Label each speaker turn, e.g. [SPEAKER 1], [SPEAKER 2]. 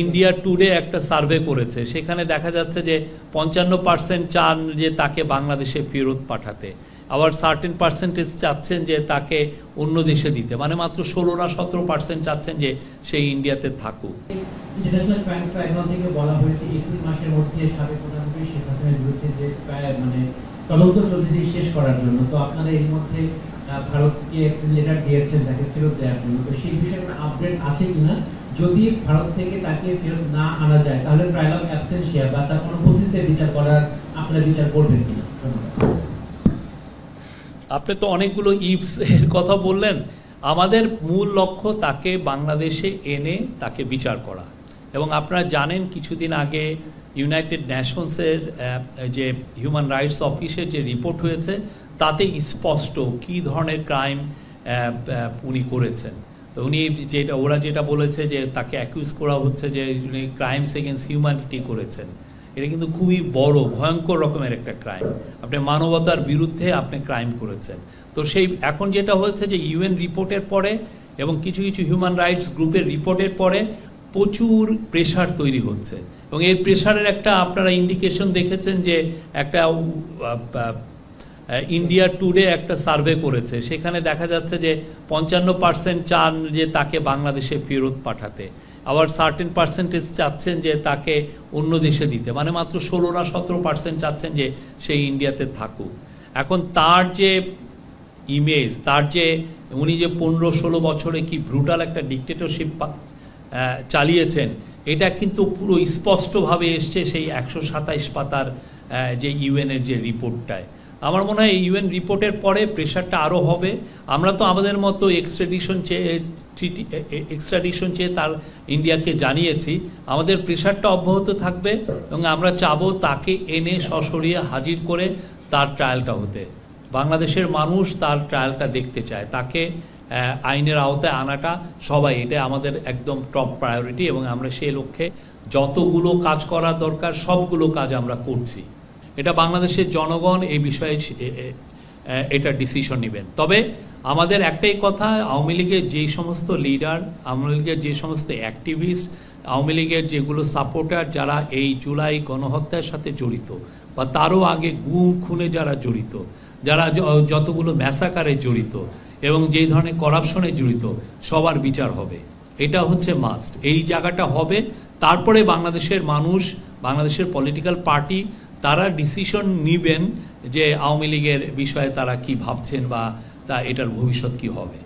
[SPEAKER 1] India today একটা survey করেছে, সেখানে দেখা যাচ্ছে যে 55% চান যে তাকে বাংলাদেশে ফেরত পাঠাতে, আবার সার্টেন পার্সেন্টেজ চাচ্ছেন যে তাকে অন্য দেশে দিতে, মানে মাত্র 16 না 17% চাচ্ছেন যে সেই ইন্ডিয়াতে থাকুক।
[SPEAKER 2] ইন্টারন্যাশনাল ক্রাইমস ট্রাইব্যুনাল থেকে বলা হয়েছে এপ্রিল মাসের মধ্যে সাবেক প্রধানমন্ত্রী শেখ হাসিনার বিরুদ্ধে যে মানে তদন্ত চলছে শেষ করার জন্য, তো আপনারা এর মধ্যে ভারতকে একটা লেটার দিয়েছেন তাকে ফেরত দেওয়ার জন্য, তো সেই বিষয়ে কোনো আপডেট আছে কিনা? যদি ভারত থেকে তাকে ফেরত না আনা যায় তাহলে ট্রায়াল অফ অ্যাবসেন্সিয়া বা তার অনুপস্থিতিতে বিচার করার আপনারা বিচার করবেন কিনা?
[SPEAKER 1] আপনি তো অনেকগুলো ইফস এর কথা বললেন। আমাদের মূল লক্ষ্য তাকে বাংলাদেশে এনে তাকে বিচার করা, এবং আপনারা জানেন কিছুদিন আগে ইউনাইটেড নেশনসের যে হিউম্যান রাইটস অফিসের যে রিপোর্ট হয়েছে তাতে স্পষ্ট কী ধরনের ক্রাইম উনি করেছেন। তো উনি ওরা যেটা বলেছে যে তাকে অ্যাকিউজ করা হচ্ছে যে উনি ক্রাইমস এগেন্স্ট হিউম্যানিটি করেছেন। এটা কিন্তু খুবই বড় ভয়ঙ্কর রকমের একটা ক্রাইম, আপনি মানবতার বিরুদ্ধে আপনি ক্রাইম করেছেন। তো সেই এখন যেটা হয়েছে যে ইউএন রিপোর্টের পরে এবং কিছু কিছু হিউম্যান রাইটস গ্রুপের রিপোর্টের পরে প্রচুর প্রেশার তৈরি হচ্ছে, এবং এই প্রেশারের একটা আপনারা ইন্ডিকেশন দেখেছেন যে একটা ইন্ডিয়া টুডে একটা সার্ভে করেছে, সেখানে দেখা যাচ্ছে যে 55% চান যে তাকে বাংলাদেশে ফেরত পাঠাতে, আবার সার্টেন পার্সেন্টেজ চাচ্ছেন যে তাকে অন্য দেশে দিতে, মানে মাত্র 16 না 17% চাচ্ছেন যে সেই ইন্ডিয়াতে থাকুক। এখন তার যে ইমেজ, তার যে উনি যে 15-16 বছরে কি ব্রুটাল একটা ডিক্টেটরশিপ চালিয়েছেন, এটা কিন্তু পুরো স্পষ্টভাবে এসছে সেই 127 পাতার যে ইউএনের যে রিপোর্টটায়। আমার মনে হয় ইউএন রিপোর্টের পরে প্রেশারটা আরও হবে। আমরা তো আমাদের মতো এক্সট্রাডিশন চেয়ে তার ইন্ডিয়াকে জানিয়েছি, আমাদের প্রেশারটা অব্যাহত থাকবে এবং আমরা চাবো তাকে এনে সশরীরে হাজির করে তার ট্রায়ালটা হতে। বাংলাদেশের মানুষ তার ট্রায়ালটা দেখতে চায়, তাকে আইনের আওতায় আনাটা সবাই, এটা আমাদের একদম টপ প্রায়োরিটি, এবং আমরা সেই লক্ষ্যে যতগুলো কাজ করা দরকার সবগুলো কাজ আমরা করছি। এটা বাংলাদেশের জনগণ এই বিষয়ে এটা ডিসিশন নেবেন। তবে আমাদের একটাই কথা, আওয়ামী লীগের যেই সমস্ত লিডার, আওয়ামী লীগের যে সমস্ত অ্যাক্টিভিস্ট, আওয়ামী লীগের যেগুলো সাপোর্টার যারা এই জুলাই গণহত্যার সাথে জড়িত বা তারও আগে গুম খুনে যারা জড়িত, যারা যতগুলো ম্যাসাকারে জড়িত এবং যেই ধরনের করাপশনে জড়িত, সবার বিচার হবে। এটা হচ্ছে মাস্ট, এই জায়গাটা হবে। তারপরে বাংলাদেশের মানুষ, বাংলাদেশের পলিটিক্যাল পার্টি তারা ডিসিশন নেবেন যে আওয়ামী লীগের বিষয়ে তারা কি ভাবছেন বা এটার ভবিষ্যৎ কি হবে।